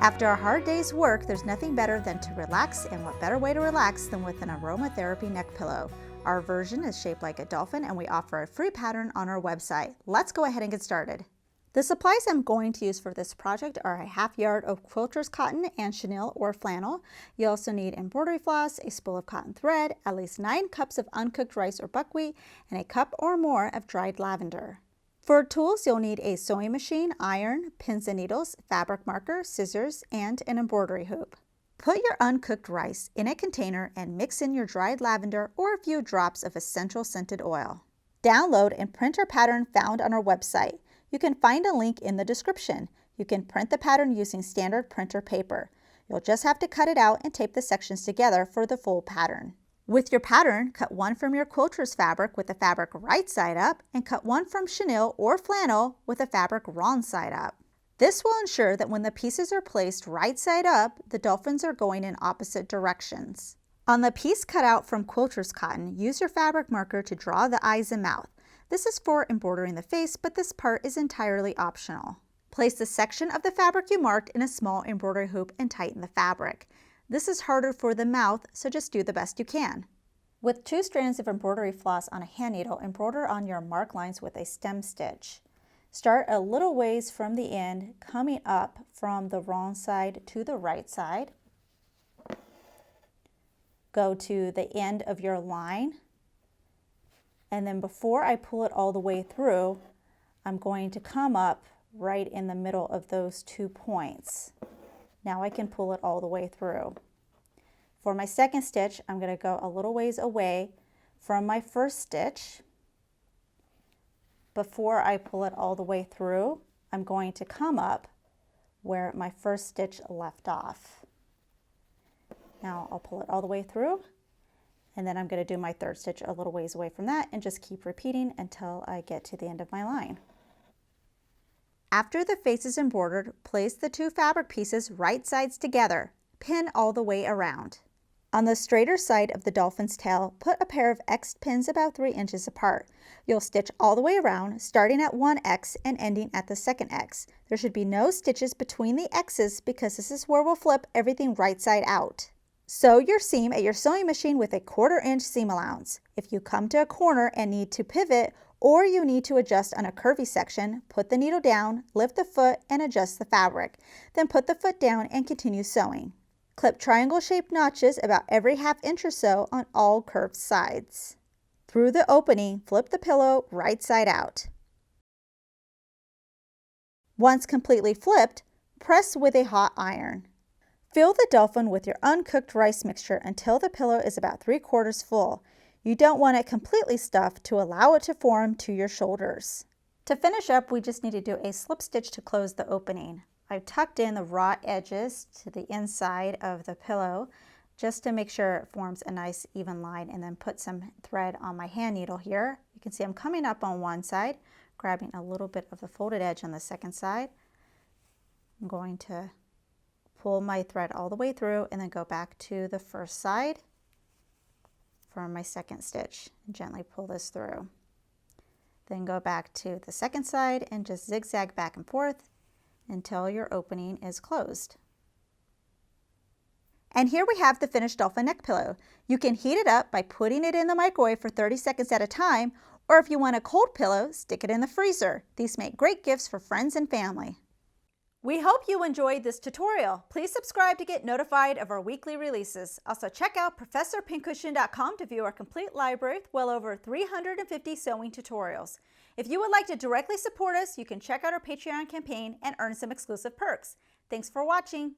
After a hard day's work, there's nothing better than to relax, and what better way to relax than with an aromatherapy neck pillow. Our version is shaped like a dolphin, and we offer a free pattern on our website. Let's go ahead and get started. The supplies I'm going to use for this project are a half yard of quilter's cotton and chenille or flannel. You also need embroidery floss, a spool of cotton thread, at least 9 cups of uncooked rice or buckwheat, and a cup or more of dried lavender. For tools, you'll need a sewing machine, iron, pins and needles, fabric marker, scissors, and an embroidery hoop. Put your uncooked rice in a container and mix in your dried lavender or a few drops of essential scented oil. Download and print our pattern found on our website. You can find a link in the description. You can print the pattern using standard printer paper. You'll just have to cut it out and tape the sections together for the full pattern. With your pattern, cut one from your quilter's fabric with the fabric right side up and cut one from chenille or flannel with the fabric wrong side up. This will ensure that when the pieces are placed right side up, the dolphins are going in opposite directions. On the piece cut out from quilter's cotton, use your fabric marker to draw the eyes and mouth. This is for embroidering the face, but this part is entirely optional. Place the section of the fabric you marked in a small embroidery hoop and tighten the fabric. This is harder for the mouth, so just do the best you can. With 2 strands of embroidery floss on a hand needle, embroider on your mark lines with a stem stitch. Start a little ways from the end, coming up from the wrong side to the right side. Go to the end of your line, and then before I pull it all the way through, I'm going to come up right in the middle of those 2 points. Now I can pull it all the way through. For my second stitch, I'm going to go a little ways away from my first stitch. Before I pull it all the way through, I'm going to come up where my first stitch left off. Now I'll pull it all the way through, and then I'm going to do my third stitch a little ways away from that and just keep repeating until I get to the end of my line. After the face is embroidered, place the 2 fabric pieces right sides together. Pin all the way around. On the straighter side of the dolphin's tail, put a pair of X pins about 3 inches apart. You'll stitch all the way around, starting at one X and ending at the second X. There should be no stitches between the X's because this is where we'll flip everything right side out. Sew your seam at your sewing machine with a 1/4 inch seam allowance. If you come to a corner and need to pivot, or you need to adjust on a curvy section, put the needle down, lift the foot, and adjust the fabric. Then put the foot down and continue sewing. Clip triangle-shaped notches about every 1/2 inch or so on all curved sides. Through the opening, flip the pillow right side out. Once completely flipped, press with a hot iron. Fill the dolphin with your uncooked rice mixture until the pillow is about 3/4 full. You don't want it completely stuffed to allow it to form to your shoulders. To finish up, we just need to do a slip stitch to close the opening. I've tucked in the raw edges to the inside of the pillow just to make sure it forms a nice even line, and then put some thread on my hand needle here. You can see I'm coming up on one side, grabbing a little bit of the folded edge on the second side. I'm going to pull my thread all the way through and then go back to the first side for my second stitch and gently pull this through. Then go back to the second side and just zigzag back and forth until your opening is closed. And here we have the finished dolphin neck pillow. You can heat it up by putting it in the microwave for 30 seconds at a time, or if you want a cold pillow, stick it in the freezer. These make great gifts for friends and family. We hope you enjoyed this tutorial. Please subscribe to get notified of our weekly releases. Also check out ProfessorPincushion.com to view our complete library with well over 350 sewing tutorials. If you would like to directly support us, you can check out our Patreon campaign and earn some exclusive perks. Thanks for watching.